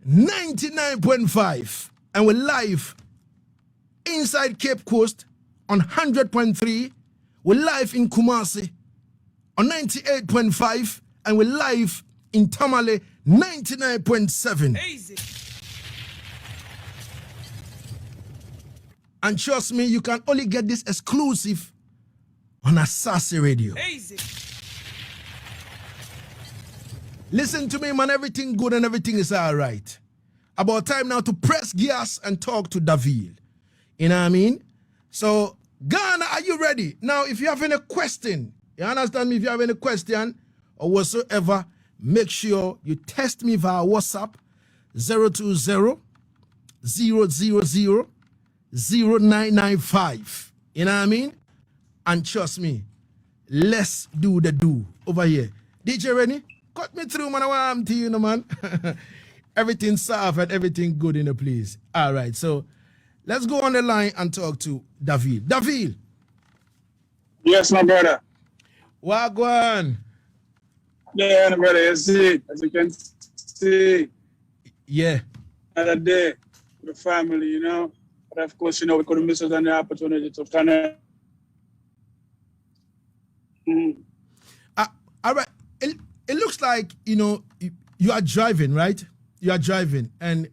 99.5. And we're live inside Cape Coast on 100.3. We're live in Kumasi on 98.5. And we're live in Tamale 99.7. Easy. And trust me, you can only get this exclusive on Asaase Radio. Easy. Listen to me, man. Everything good and everything is all right. About time now to press gas and talk to Ville. You know what I mean? So, Ghana, are you ready? Now, if you have any question, you understand me? If you have any question or whatsoever, make sure you text me via WhatsApp 020-000-0995. You know what I mean? And trust me, let's do the do over here. DJ Rennie, cut me through, man. I want to you know, man. Everything soft and everything good in the place. All right, so let's go on the line and talk to Ville. Ville. Yes, my brother. Wagwan. Yeah, my brother, you see, as you can see. Yeah. Another day with the family, you know. But of course, you know, we couldn't miss out on the opportunity to connect. All right. It looks like, you know, you are driving, right? You are driving, and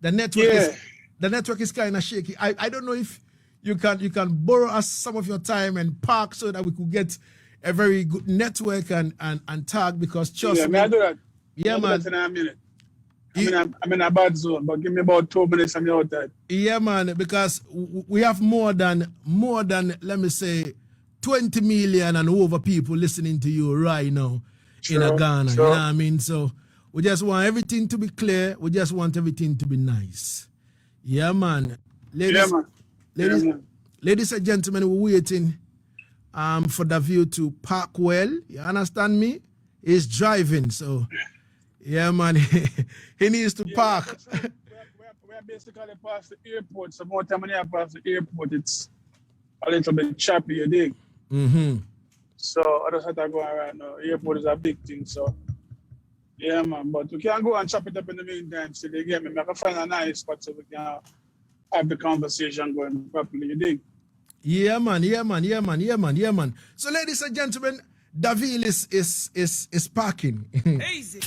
the network is kind of shaky. I don't know if you can borrow us some of your time and park so that we could get a very good network and tag, because trust me. I do that. Yeah, man. In a minute. I'm in a bad zone, but give me about 2 minutes and you're outside. Yeah, man, because we have more than let me say 20 million and over people listening to you right now in Ghana. Sure. You know what I mean? So we just want everything to be clear. We just want everything to be nice. Yeah, man. Ladies and gentlemen, we're waiting for Ville to park well. You understand me? He's driving, so yeah, man. He needs to park. We're basically past the airport. So more time when you pass the airport, it's a little bit choppy, you dig? Mm-hmm. So I just have to go right now. Airport is a big thing, so yeah, man. But we can go and chop it up in the meantime. So they get me. I can find a nice spot so we can have the conversation going properly. You dig? Yeah, man. So, ladies and gentlemen, Ville is parking. Easy.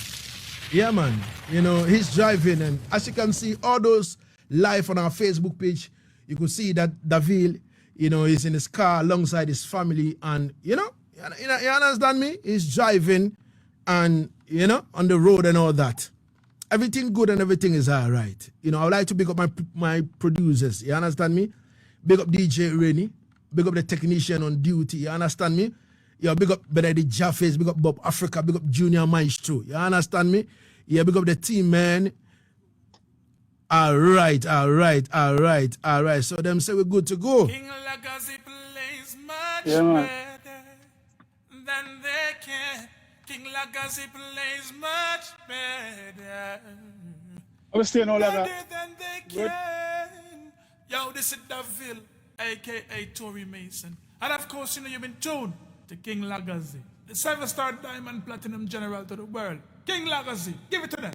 Yeah, man. You know, he's driving, and as you can see, all those live on our Facebook page, you could see that Ville, you know, is in his car alongside his family, and you understand me? He's driving, and you know, on the road and all that. Everything good and everything is all right. You know, I would like to pick up my producers. You understand me? Big up DJ Rennie. Big up the technician on duty. You understand me? Yeah, big up Benedict Jaffes. Big up Bob Africa. Big up Junior Maestro. You understand me? Yeah, big up the team, man. All right. So them say we're good to go. King Lagazee plays much man. better than they can. King Lagazee plays much better. I was staying all of Better that. than they Good. can. Yo, this is Ville, aka Tory Mason. And of course, you know you've been tuned to King Lagazee, the 7-star diamond platinum general to the world. King Lagazee, give it to them.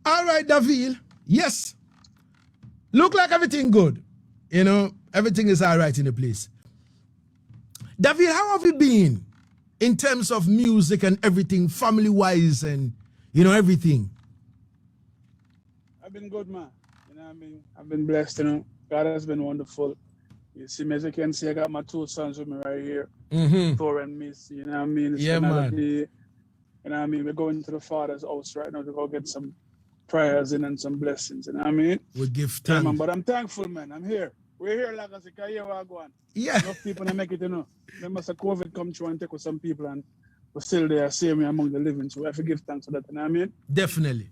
All right, Ville. Yes. Look like everything good. You know, everything is all right in the place. Ville, how have you been in terms of music and everything, family-wise and, you know, everything? I've been good, man. You know what I mean? I've been blessed, you know. God has been wonderful. You see me, as you can see, I got my 2 sons with me right here. Thor and Miss, you know what I mean? It's Yeah, man. you know what I mean? We're going to the Father's house right now to go get some prayers in and some blessings, you know what I mean? We give Yeah, thanks. man, but I'm thankful, man. I'm here. We're here, like I said, here we go on. Yeah. Enough people that make it, you know. Remember, so COVID come through and take with some people, and we're still there, same way among the living. So we have to give thanks for that, you know what I mean? Definitely.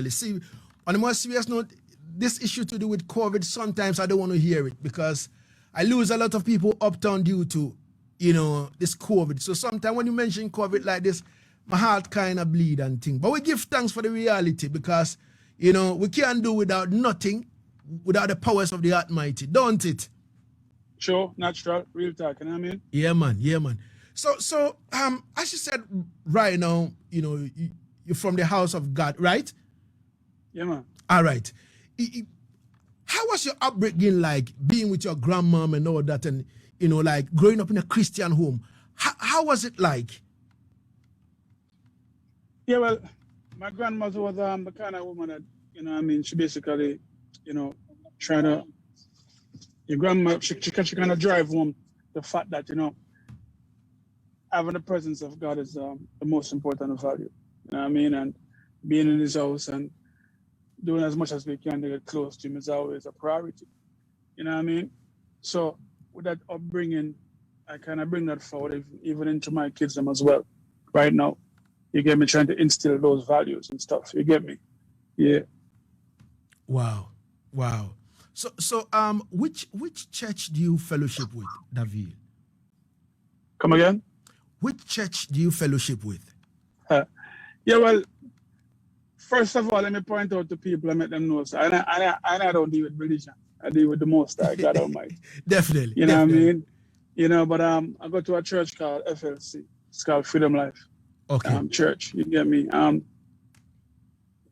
See, on a more serious note, this issue to do with COVID, sometimes I don't want to hear it because I lose a lot of people uptown due to, you know, this COVID. So sometimes when you mention COVID like this, my heart kind of bleed and thing. But we give thanks for the reality because, you know, we can't do without nothing, without the powers of the Almighty, don't it? Sure, natural, real talk, you know what I mean? Yeah, man. So, as you said right now, you know, you're from the house of God, right? Yeah, man. All right. How was your upbringing like, being with your grandmom and all that, and like growing up in a Christian home? How was it like? Yeah, well, my grandmother was the kind of woman that, I mean, she basically, try to, your grandma, she kind of drive home the fact that, having the presence of God is the most important value. You know what I mean? And being in his house and doing as much as we can to get close to him is always a priority. You know what I mean? So with that upbringing, I kind of bring that forward even into my kids them as well. Right now, you get me, trying to instill those values and stuff. You get me? Yeah. Wow. So which church do you fellowship with, David? Come again? Which church do you fellowship with? Yeah, well, first of all, let me point out to people and make them know. So I don't deal with religion. I deal with the Most High God Almighty. Definitely. You know what I mean? But I go to a church called FLC. It's called Freedom Life. Okay. Church. You get me?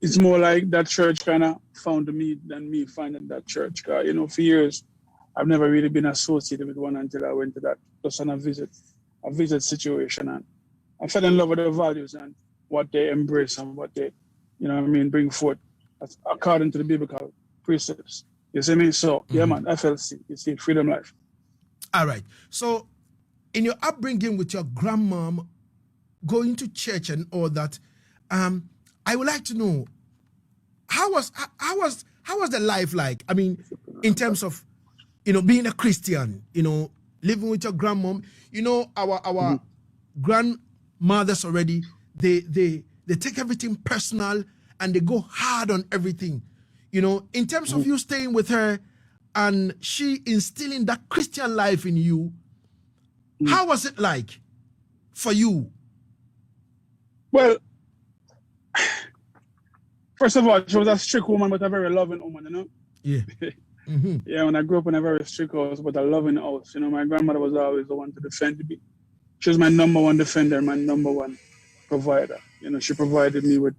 It's more like that church kind of found me than me finding that church. Cause, for years, I've never really been associated with one until I went to that just on a visit situation, and I fell in love with their values and what they embrace and what they, bring forth according to the biblical precepts. You see me? So, yeah, man, FLC, you see, Freedom Life. All right. So, in your upbringing with your grandmom, going to church and all that, I would like to know, how was the life like? I mean, in terms of, being a Christian, living with your grandmom. Our grandmothers already, they take everything personal and they go hard on everything. In terms of you staying with her and she instilling that Christian life in you, how was it like for you? Well, first of all, she was a strict woman, but a very loving woman, Yeah. Mm-hmm. Yeah, when I grew up in a very strict house, but a loving house, my grandmother was always the one to defend me. She was my number one defender, my number one provider. She provided me with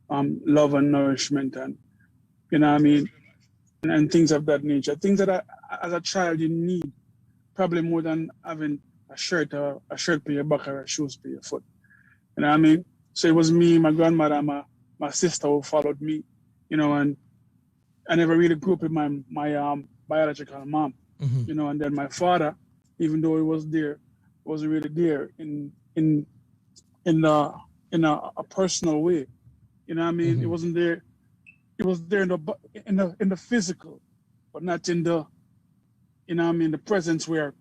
love and nourishment and, and things of that nature. Things that as a child you need, probably more than having a shirt for your back or a shoes for your foot. You know what I mean? So it was me, my grandmother, my sister who followed me, and I never really grew up with my biological mom, and then my father, even though he was there, wasn't really there in a personal way. You know what I mean? It wasn't there. It was there in the physical, but not in the, the presence where,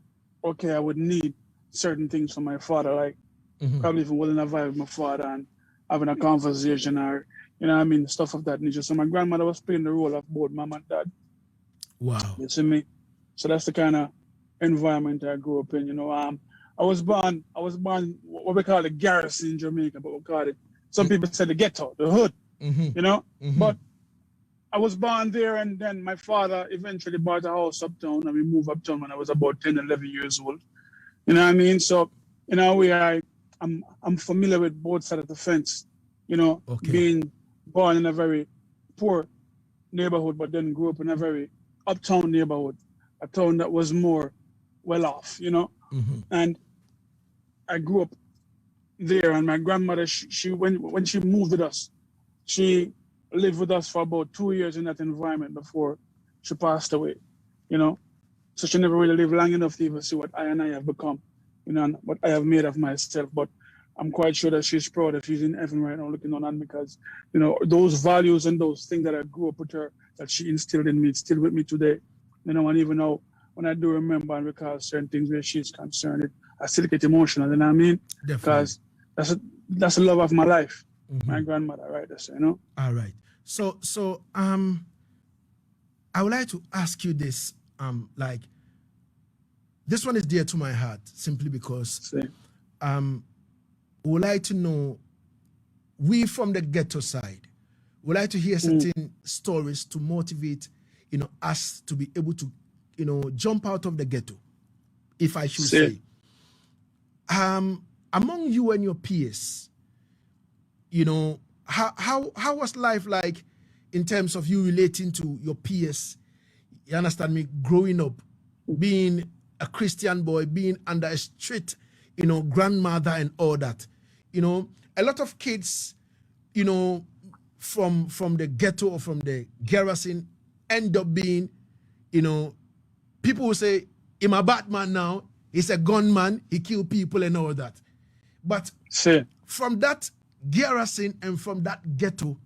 okay, I would need certain things from my father, like probably if I wasn't a vibe with my father and having a conversation or, stuff of that nature. So my grandmother was playing the role of both mom and dad. Wow. You see me? So that's the kind of environment I grew up in. I was born what we call the garrison in Jamaica, but we call it, some people say the ghetto, the hood, But I was born there, and then my father eventually bought a house uptown, and we moved uptown when I was about 10, 11 years old. You know what I mean? So in a way, I'm familiar with both sides of the fence, being born in a very poor neighborhood, but then grew up in a very uptown neighborhood, a town that was more well off, And I grew up there, and my grandmother, she when she moved with us, she lived with us for about 2 years in that environment before she passed away, So she never really lived long enough to even see what I and I have become, and what I have made of myself. But I'm quite sure that she's proud that she's in heaven right now looking on because, those values and those things that I grew up with her, that she instilled in me, it's still with me today. And even now, when I do remember and recall certain things where she's concerned, I still get emotional, you know what I mean? Definitely. Because that's the love of my life, my grandmother, right? All right. So I would like to ask you this, this one is dear to my heart, simply because we would like to know, we from the ghetto side, would like to hear certain stories to motivate, us to be able to, jump out of the ghetto, if I should say. Among you and your peers, how was life like in terms of you relating to your peers, you understand me, growing up, being a Christian boy, being under a strict, grandmother and all that. A lot of kids, from the ghetto or from the garrison end up being, people will say, I'm a bad man now, he's a gunman, he kill people and all that. But from that garrison and from that ghetto,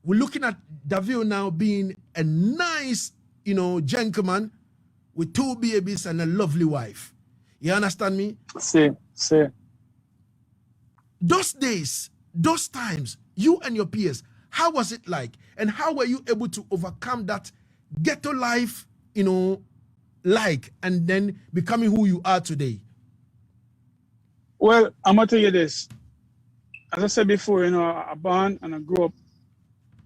we're looking at Davil now being a nice, gentleman with 2 babies and a lovely wife. You understand me? Those days, those times, you and your peers, how was it like? And how were you able to overcome that ghetto life, and then becoming who you are today? Well, I'm going to tell you this. As I said before, I born and I grew up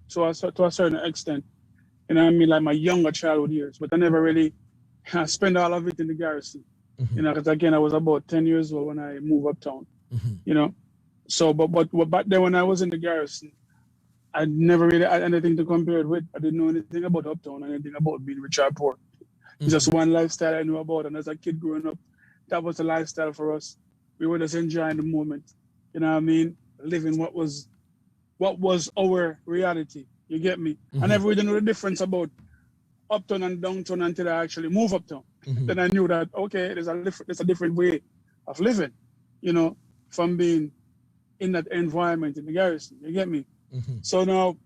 to a certain extent. Like my younger childhood years, but I never really spent all of it in the garrison. Because again, I was about 10 years old when I moved uptown. So, but back then when I was in the garrison, I never really had anything to compare it with. I didn't know anything about uptown, anything about being rich or poor. It's just one lifestyle I knew about, and as a kid growing up, that was the lifestyle for us. We were just enjoying the moment. You know what I mean? Living what was our reality. You get me? I never really knew the difference about uptown and downtown until I actually moved uptown. Then I knew that, okay, there's a different way of living, from being in that environment in the garrison. You get me? So now,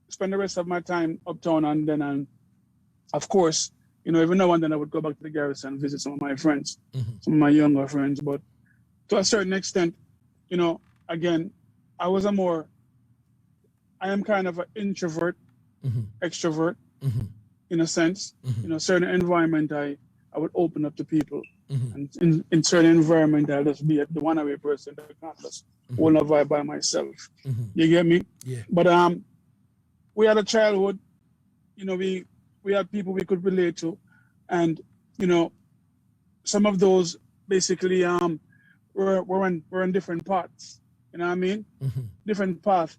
spend the rest of my time uptown, and then, of course, every now and then I would go back to the garrison and visit some of my friends, some of my younger friends. But to a certain extent, again, I am kind of an introvert, extrovert, in a sense. Certain environment, I would open up to people. And in certain environment, I'll just be the one-away person that can't just hold a vibe by myself. You get me? Yeah. But we had a childhood, we had people we could relate to. And, some of those basically were in different paths. You know what I mean? Different paths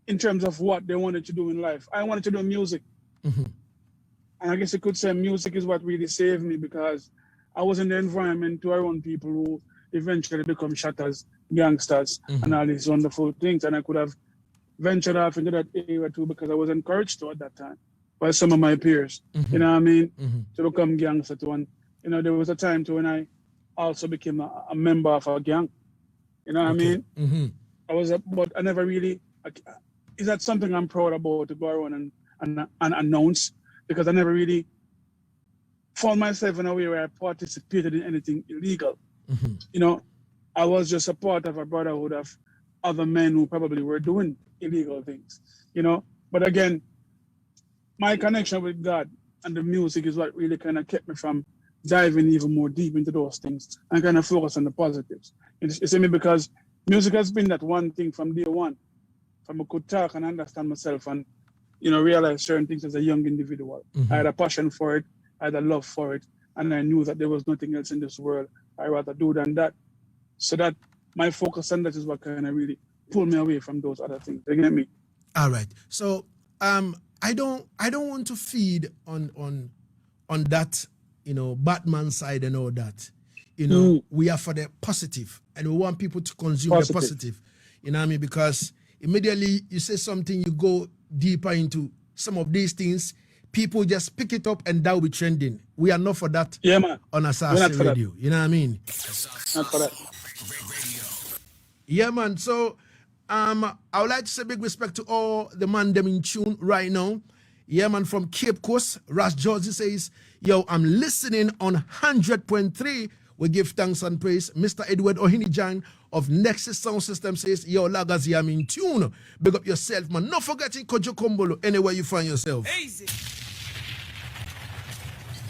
in terms of what they wanted to do in life. I wanted to do music. And I guess you could say music is what really saved me, because I was in the environment to around people who eventually become shatters, gangsters, and all these wonderful things. And I could have ventured off into that area too, because I was encouraged to at that time by some of my peers, you know what I mean, to become gangster too. And, there was a time too when I also became a member of a gang, you know what I mean? But I never really, is that something I'm proud about to go around and announce? Because I never really found myself in a way where I participated in anything illegal. I was just a part of a brotherhood of other men who probably were doing illegal things, But again, my connection with God and the music is what really kind of kept me from diving even more deep into those things and kind of focus on the positives. You see me, because music has been that one thing from day one. From I could talk and understand myself and, realize certain things as a young individual. I had a passion for it, I had a love for it, and I knew that there was nothing else in this world I'd rather do than that. So that my focus on that is what kind of really pulled me away from those other things. You get me? All right. So I don't want to feed on that, Batman side and all that. We are for the positive, and we want people to consume the positive. You know what I mean? Because immediately you say something, you go deeper into some of these things, people just pick it up and that will be trending. We are not for that. Yeah, man. On Asaase Radio. You know what I mean? Not for that. Yeah, man. So I would like to say big respect to all the man them in tune right now. Yeah, man, from Cape Coast, Ras Georgie says, yo, I'm listening on 100.3. We give thanks and praise. Mr. Edward Ohinijan of Nexus Sound System says, yo, Lagazee, I'm in tune. Big up yourself, man. Not forgetting Kojo Kombolo anywhere you find yourself. Easy.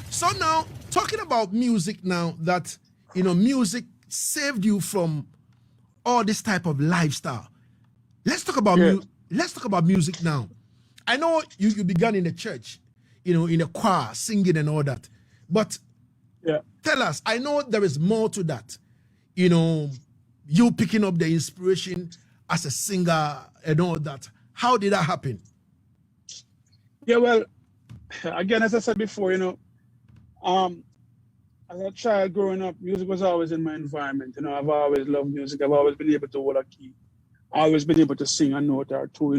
So now, talking about music now, that, music saved you from all this type of lifestyle. Let's talk about let's talk about music now. I know you began in the church, in a choir, singing and all that. But tell us, I know there is more to that. You picking up the inspiration as a singer and all that. How did that happen? Yeah, well, again, as I said before, um, as a child growing up, music was always in my environment. I've always loved music. I've always been able to hold a key. Always been able to sing a note or two.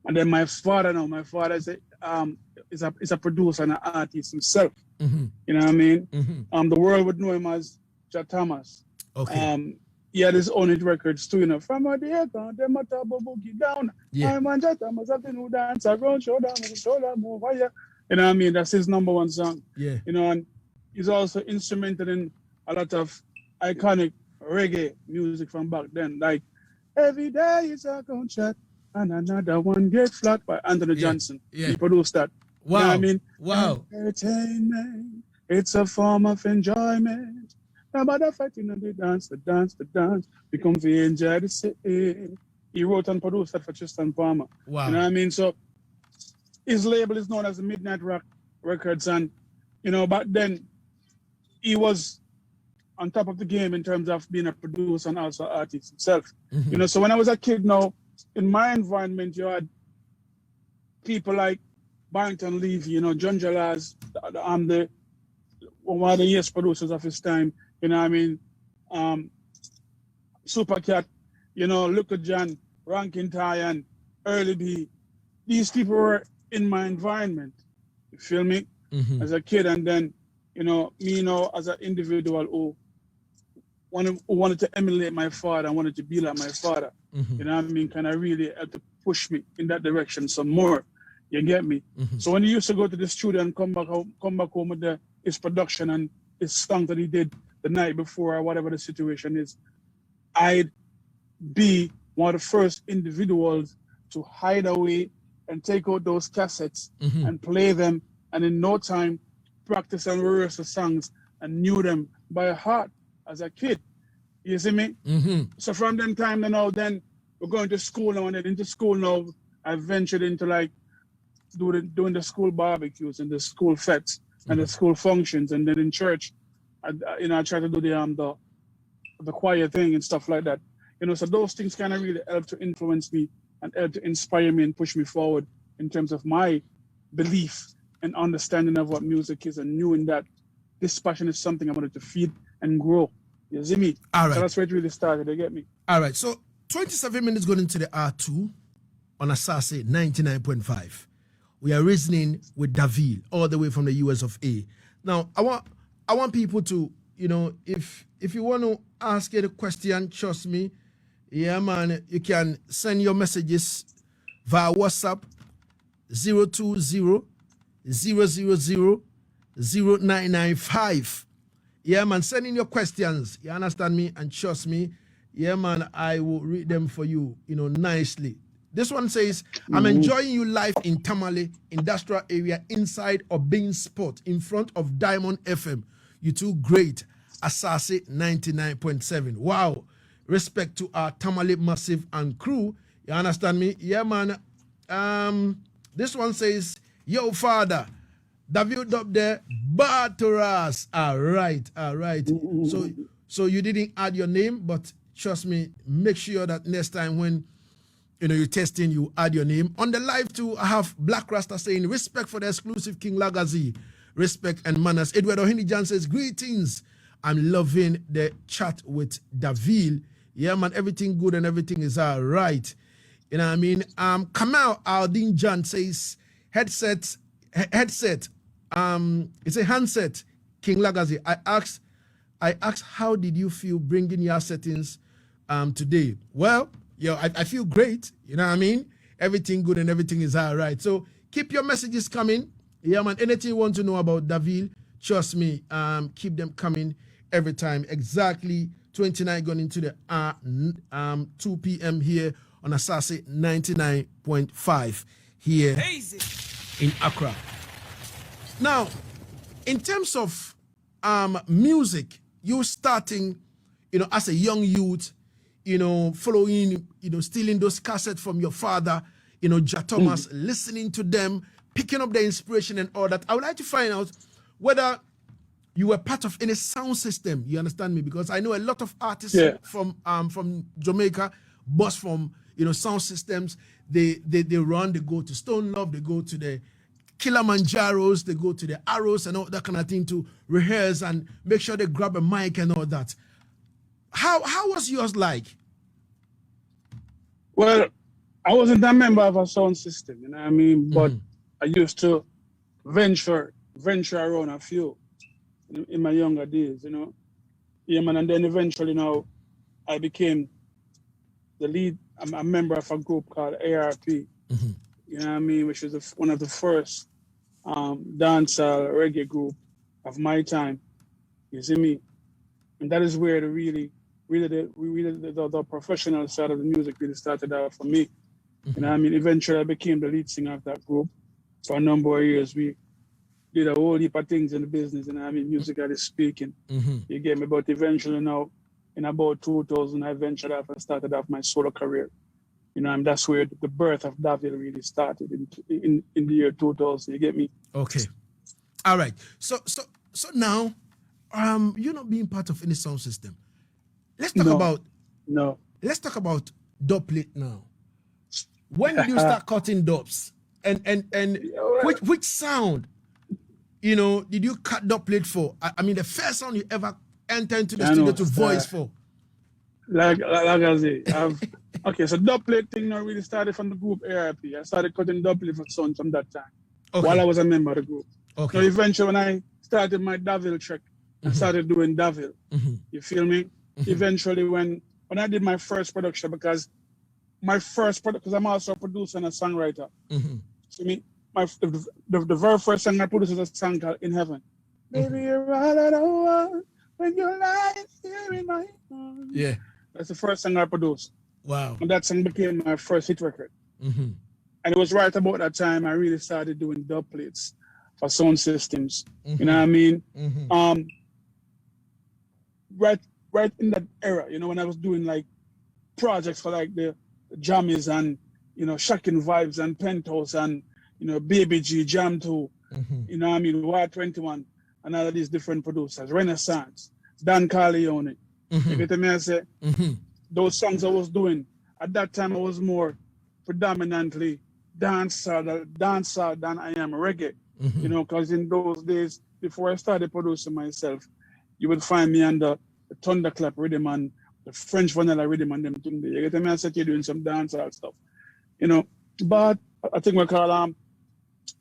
And then my father is a producer and an artist himself. Mm-hmm. You know what I mean? Mm-hmm. The world would know him as Ja Thomas. Okay. He had his own hit records too. From a day down, them a tabo boogie down. Yeah. I'm a Ja Thomas, I who dance around, shoulder move, fire. You know what I mean? That's his number one song. Yeah. And he's also instrumental in a lot of iconic reggae music from back then. Like, every day is a gunshot and another one gets flat by Anthony Johnson. Yeah. He produced that. Wow. You know what I mean? Wow. Entertainment, it's a form of enjoyment. No matter fighting on the dance. Become the enjoy the scene. He wrote and produced that for Tristan Palmer. Wow. You know what I mean? So his label is known as the Midnight Rock Records. And, back then, he was on top of the game in terms of being a producer and also artist himself. Mm-hmm. So when I was a kid now, in my environment, you had people like Barrington Levy, John Jalaz, one of the years producers of his time, you know what I mean? Supercat, Luka John, Rankin Tyan, Early B. These people were in my environment. You feel me? Mm-hmm. As a kid, and then, me as an individual who wanted to emulate my father, I wanted to be like my father. Mm-hmm. You know what I mean? Kind of really help to push me in that direction some more. You get me? Mm-hmm. So when he used to go to the studio and come back home with his production and his song that he did the night before or whatever the situation is, I'd be one of the first individuals to hide away and take out those cassettes Mm-hmm. and play them, and in no time practice and rehearse the songs and knew them by heart as a kid. You see me? Mm-hmm. So from them time then we're going to school now, and then into school now I ventured into like doing the school barbecues and the school fetes and the school functions, and then in church I try to do the choir thing and stuff like that. So those things kind of really help to influence me and help to inspire me and push me forward in terms of my belief and understanding of what music is, and knowing that this passion is something I wanted to feed and grow. You see me? All right. So that's where it really started. You get me? All right. So 27 minutes going into the R2 on Asaase 99.5. We are reasoning with Ville all the way from the US of A. Now, I want people to, if you want to ask any question, trust me, yeah, man, you can send your messages via WhatsApp 020-000-0995. Yeah, man, send in your questions. You understand me? And trust me, yeah, man, I will read them for you, nicely. This one says, I'm enjoying you live in Tamale industrial area inside Obin Spot in front of Diamond FM. You two great. Asaase 99.7. Wow. Respect to our Tamale Massive and crew. You understand me? Yeah, man. This one says, yo, father, David up there, Bartoras. All right. So you didn't add your name, but trust me, make sure that next time when you're testing, you add your name. On the live too, I have Black Rasta saying, respect for the exclusive King Lagazee. Respect and manners. Edward Ohinijan says, greetings. I'm loving the chat with Ville. Yeah, man, everything good and everything is all right. You know what I mean? Kamal Aldin John says, headset. It's a handset, King Lagazee. I asked, how did you feel bringing your settings today? Well, I feel great. You know what I mean? Everything good and everything is all right. So keep your messages coming. Yeah, man, anything you want to know about Ville, trust me, keep them coming every time. Exactly 29 going into the 2 p.m. here on Asaase 99.5 here in Accra. Now, in terms of music, you're starting, as a young youth, following, stealing those cassettes from your father, Ja Thomas, listening to them, picking up the inspiration and all that. I would like to find out whether you were part of any sound system. You understand me? Because I know a lot of artists from Jamaica, boss from sound systems. They run. They go to Stone Love. They go to the Kilimanjaros, they go to the Arrows and all that kind of thing to rehearse and make sure they grab a mic and all that. How was yours like? Well, I wasn't a member of a sound system, you know what I mean? But I used to venture around a few in my younger days, you know. Yeah, man, and then eventually now I became the lead. I'm a member of a group called ARP, you know what I mean, which is one of the first dancehall reggae group of my time. You see me? And that is where the professional side of the music really started out for me. You know what I mean? Eventually I became the lead singer of that group. For a number of years, we did a whole heap of things in the business, and I mean, musically speaking. You get me? But eventually now, in about 2000, I ventured off and started off my solo career. You know, and that's where the birth of Davil really started in the year 2000. You get me? Okay. All right. So now, you're not being part of any sound system. Let's talk about dub plate now. When did you start cutting dubs? And which sound, you know, did you cut dub plate for? I mean, the first sound you ever entered into the studio to voice for? Lagazee. Okay, so dub plate thing now really started from the group ARP. I started cutting dub plate for sound from that time, while I was a member of the group. Okay. So eventually when I started my Davil track, I started doing Davil. You feel me? Eventually when I did my first production, because I'm also a producer and a songwriter. See me? The very first song I produced is a song called In Heaven. Baby, you're all I want when you're lying here in my arms. Yeah. That's the first song I produced. Wow. And that song became my first hit record. And it was right about that time I really started doing dub plates for sound systems. You know what I mean? Right in that era, you know, when I was doing like projects for like the Jammies and, you know, Shocking Vibes and Penthouse and, you know, Baby G, Jam 2, you know what I mean, Y21 and all of these different producers, Renaissance, Dan Carleone. You get me? I say, those songs I was doing, at that time I was more predominantly dancehall than I am reggae. You know, because in those days, before I started producing myself, you would find me under the Thunderclap rhythm and the French vanilla rhythm and them things. You get me? I said you're doing some dancehall stuff. You know, but I think we call all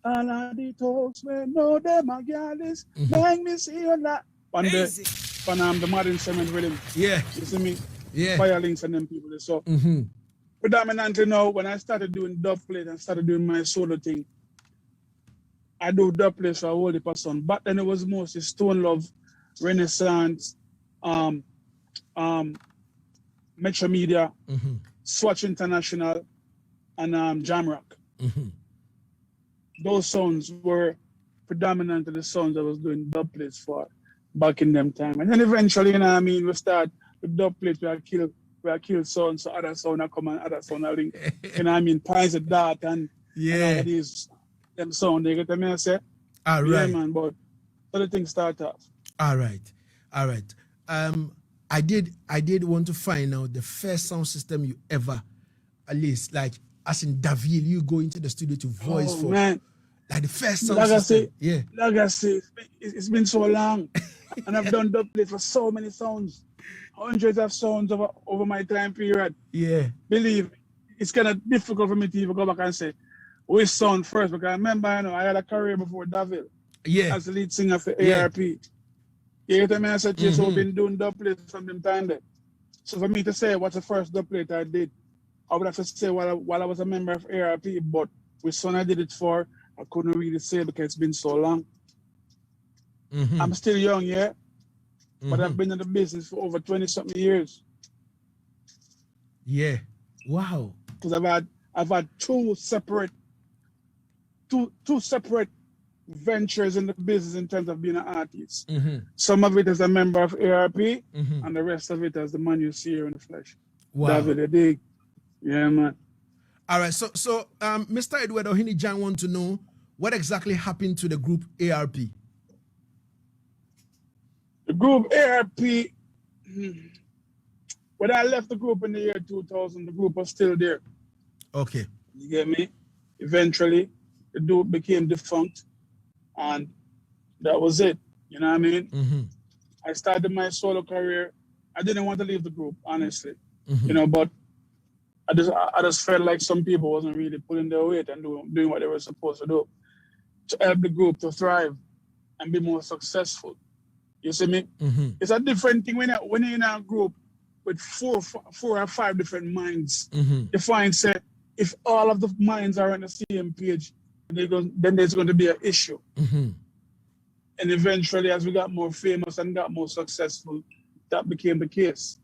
of the talks we know them a girl is make me see you that on the modern cement rhythm. Yeah. You see me? Yeah. Firelings and them people. So predominantly now when I started doing dub plate and started doing my solo thing, I do dub plate for a whole heap of sound. But then it was mostly Stone Love, Renaissance, Metro Media, Swatch International, and Jamrock. Those sounds were predominantly the sounds I was doing dub plates for back in them time. And then eventually, you know what I mean, we start with dub plates where I kill sounds, so other sound I come and other sound I link. You know what I mean? Pies of Dart and all of these them sound, you get what I say? All right. Yeah, man, but so the thing start off. All right. I did want to find out the first sound system you ever, at least like as in Davil, you go into the studio to voice for. Man. Like the first sound system. Yeah. Lagazee, it's been so long. And I've done dub plate for so many sounds. Hundreds of sounds over my time period. Yeah. Believe me, it's kind of difficult for me to even go back and say which sound first, because I remember, you know, I had a career before Davil. Yeah. As the lead singer for ARP. You get what I mean? I said, so I've been doing dub plate from them time there. So for me to say what's the first dub plate I did, I would have to say while I was a member of ARP, but which son I did it for, I couldn't really say because it's been so long. I'm still young, yeah? But I've been in the business for over 20-something years. Yeah. Wow. Because I've had two separate ventures in the business in terms of being an artist. Some of it as a member of ARP, and the rest of it as the man you see here in the flesh. Wow. David, a dig. Yeah, man. All right. So, Mr. Edward Ohini Jan want to know what exactly happened to the group ARP. The group ARP, when I left the group in the year 2000, the group was still there. Okay. You get me? Eventually, the dude became defunct, and that was it. You know what I mean? Mm-hmm. I started my solo career. I didn't want to leave the group, honestly. Mm-hmm. You know, but I just felt like some people wasn't really pulling their weight and doing what they were supposed to do to help the group to thrive and be more successful. You see me? Mm-hmm. It's a different thing when you're in a group with four or five different minds. Mm-hmm. You find, say, if all of the minds are on the same page, then there's going to be an issue. Mm-hmm. And eventually, as we got more famous and got more successful, that became the case.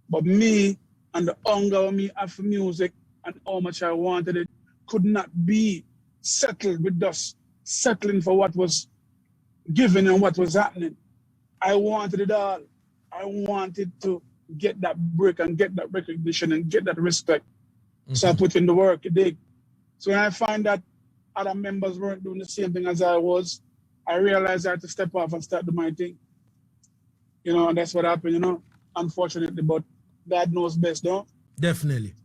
But me and the hunger of me after music and how much I wanted it could not be settled with us settling for what was given and what was happening. I wanted it all. I wanted to get that break and get that recognition and get that respect. Mm-hmm. So I put in the work, you dig? So when I find that other members weren't doing the same thing as I was, I realized I had to step off and start doing my thing. You know, and that's what happened, you know, unfortunately, but God knows best, don't? Definitely.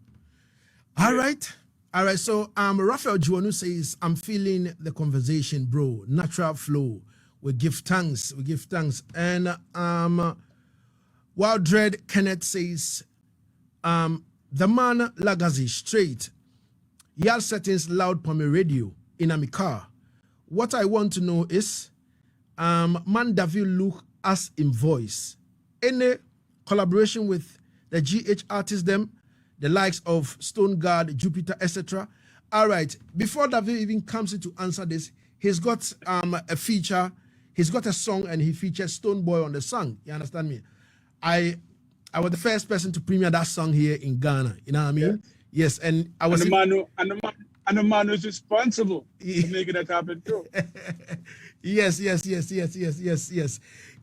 All right. All right. So Raphael Juanu says, I'm feeling the conversation, bro. Natural flow. We give thanks. We give thanks. And Wild Dread Kenneth says, the man Lagazee straight. Y'all settings loud for my radio in my car. What I want to know is, man Davil look as in voice. Any collaboration with the GH artists them, the likes of Stone Guard, Jupiter, etc. All right. Before Davil even comes in to answer this, he's got a feature. He's got a song and he featured Stone Boy on the song. You understand me? I was the first person to premiere that song here in Ghana. You know what I mean? Yeah. Yes, and I was the man who's responsible for making that happen too. Yes.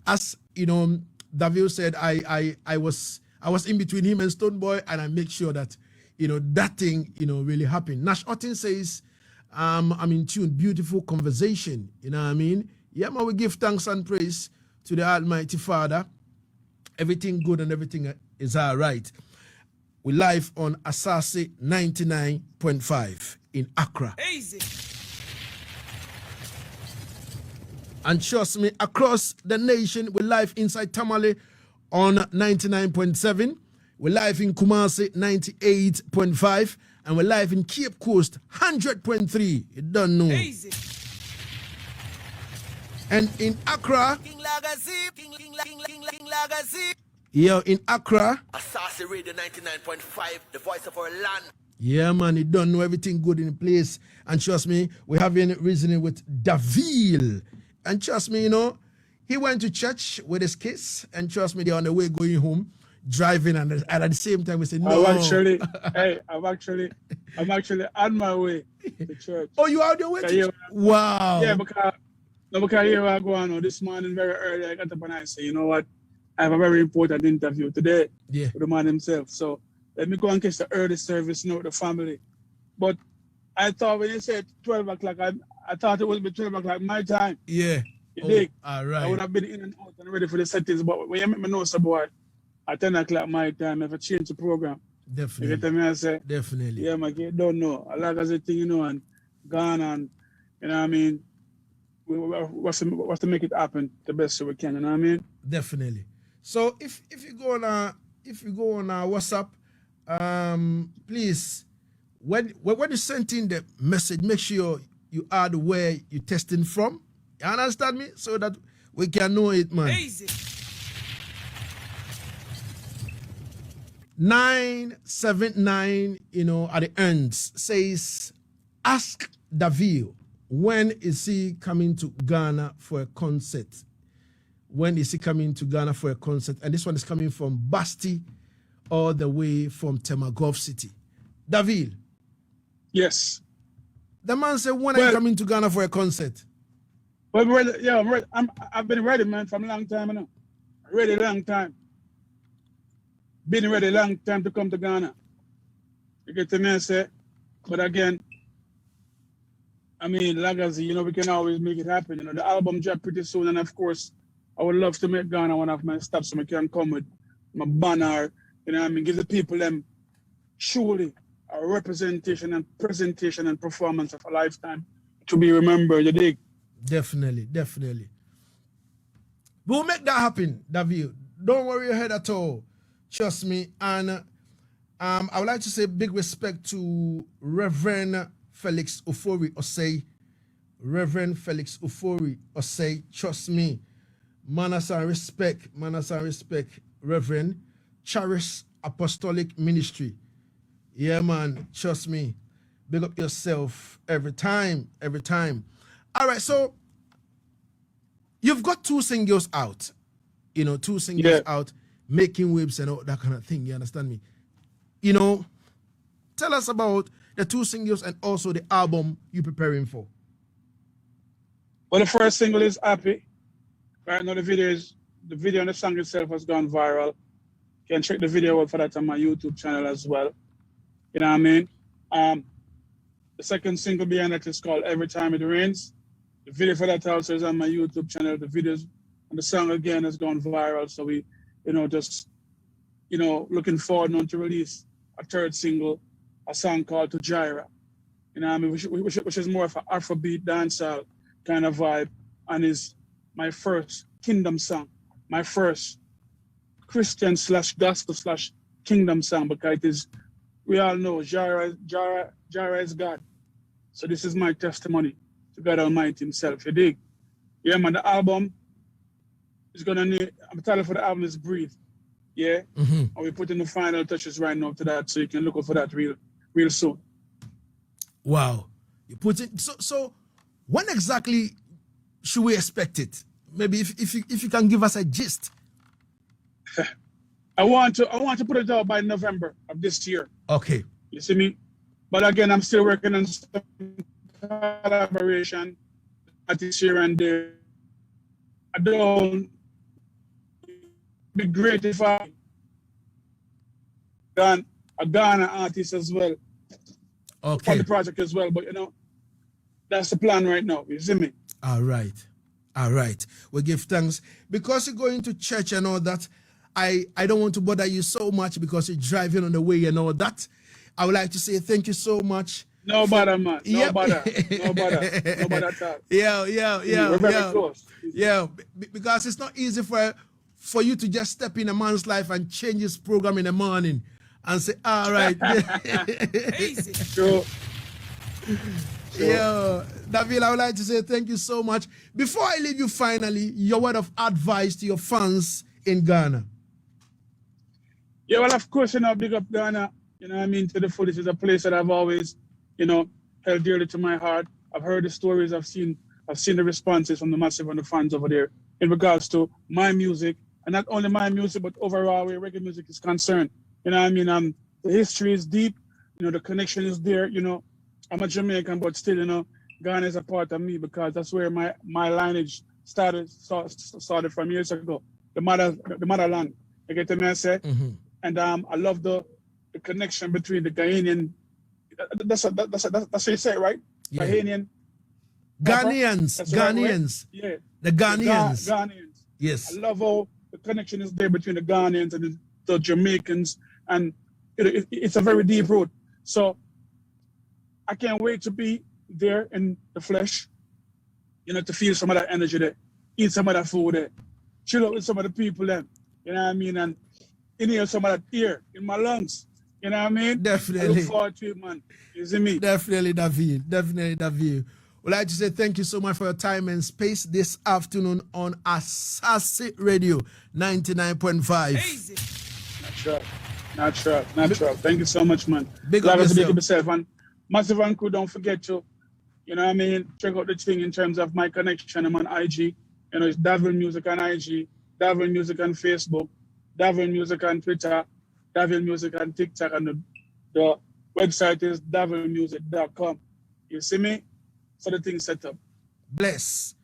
As you know, Davil said, I was in between him and Stone Boy, and I make sure that that thing really happened. Nash Otten says, I'm in tune. Beautiful conversation. You know what I mean? Yeah, man, we give thanks and praise to the Almighty Father. Everything good and everything is all right. We're live on Asaase 99.5 in Accra. Easy. And trust me, across the nation, we're live inside Tamale on 99.7. We're live in Kumasi 98.5. And we're live in Cape Coast 100.3. You don't know. Easy. And in Accra, King Lagazee, King Lagazee. yeah, in Accra, Asaase Radio 99.5, the voice of our land. yeah, man, you don't know everything good in the place. And trust me, we're having reasoning with Ville. And trust me, he went to church with his kids. And trust me, they're on the way going home, driving. And at the same time, we say, no. I'm actually on my way to church. Oh, you are on your way to church? Wow. Yeah, because here I go on. This morning, very early, I got up and I say, you know what? I have a very important interview today with the man himself. So let me go and catch the early service with the family. But I thought when you said 12 o'clock, I thought it would be 12 o'clock my time. Yeah. You dig? All right. I would have been in and out and ready for the settings. But when you make me know, so boy, at 10 o'clock my time, if I change the program. Definitely. You get me? I say, definitely. Yeah, my kid, don't know. I like as a thing, and gone and, you know what I mean? We have to make it happen the best way we can, you know what I mean? Definitely. So if you go on WhatsApp, please when you send in the message, make sure you add where you're testing from. You understand me? So that we can know it, man. Easy. 979, at the end says, ask Davil, when is he coming to Ghana for a concert? When is he coming to Ghana for a concert? And this one is coming from Basti, all the way from Temagov City. Davil. Yes. The man said, when are you coming to Ghana for a concert? Well, I'm ready. I've been ready, man, from a long time, Ready, long time. Been ready a long time to come to Ghana. You get to me, I say. But again, I mean, Lagazee, we can always make it happen. The album dropped pretty soon, and of course, I would love to make Ghana one of my stops so I can come with my banner, give the people them truly a representation and presentation and performance of a lifetime to be remembered, you dig? Definitely, definitely. We'll make that happen, David. Don't worry your head at all. Trust me. And I would like to say big respect to Reverend Felix Ofori Osei. Reverend Felix Ofori Osei. Trust me. Manners and respect, Reverend. Charis Apostolic Ministry. Yeah, man. Trust me. Big up yourself every time. All right, so you've got 2 singles out. 2 singles out, making waves and all that kind of thing. You understand me? Tell us about the 2 singles and also the album you're preparing for. Well, the first single is Happy. Right now, the video and the song itself has gone viral. You can check the video out for that on my YouTube channel as well. You know what I mean? The second single behind that is called Every Time It Rains. The video for that also is on my YouTube channel. The videos and the song again has gone viral. So we, looking forward now to release a third single, a song called To Jaira. You know what I mean? Which is more of an Afrobeat dancehall kind of vibe, and is my first kingdom song, my first Christian / gospel / kingdom song, because it is, we all know Jaira is God. So this is my testimony to God Almighty himself, you dig? Yeah, man, the album is gonna need, the title for the album is Breathe. Yeah? Mm-hmm. And we're putting the final touches right now to that, so you can look out for that real soon. Wow. You put it, so when exactly should we expect it? Maybe if you can give us a gist. I want to put it out by November of this year. Okay. You see me? But again, I'm still working on some collaboration this year and there. I don't be great if I done a Ghana artist as well. Okay. For the project as well, but that's the plan right now. You see me? All right. We give thanks because you're going to church and all that. I don't want to bother you so much because you're driving on the way and all that. I would like to say thank you so much. No bother, man. No bother at all. Yeah. We're very close. Yeah, because it's not easy for you to just step in a man's life and change his program in the morning and say, all right. Easy. Sure. Yeah, David, I would like to say thank you so much. Before I leave you finally, your word of advice to your fans in Ghana. Yeah, well, of course, big up Ghana, you know what I mean, to the fullest. It's a place that I've always, held dearly to my heart. I've heard the stories, I've seen the responses from the massive and the fans over there in regards to my music, and not only my music, but overall where reggae music is concerned. You know what I mean? The history is deep, the connection is there, I'm a Jamaican, but still, Ghana is a part of me because that's where my lineage started from years ago. The motherland. You get me, I say? Mm-hmm. And I love the connection between the Ghanaian. That's what you say, right? Yeah. Ghanaians. Ghanaians. Right? Yeah. The Ghanaians. Ghanaians. Yes. I love how the connection is there between the Ghanaians and the Jamaicans, and it's a very deep root. So I can't wait to be there in the flesh, to feel some of that energy there, eat some of that food there, chill out with some of the people there, you know what I mean, and inhale some of that air in my lungs, you know what I mean? Definitely. I look forward to it, man. You see me? Definitely, David. We'd like to say thank you so much for your time and space this afternoon on Asaase Radio 99.5. Easy. Not sure. Thank you so much, man. Big up yourself. And Massive and crew, don't forget to, check out the thing in terms of my connection. I'm on IG. It's Davil Music on IG, Davil Music on Facebook, Davil Music on Twitter, Davil Music on TikTok, and the website is davilmusic.com. You see me? So the thing's set up. Bless.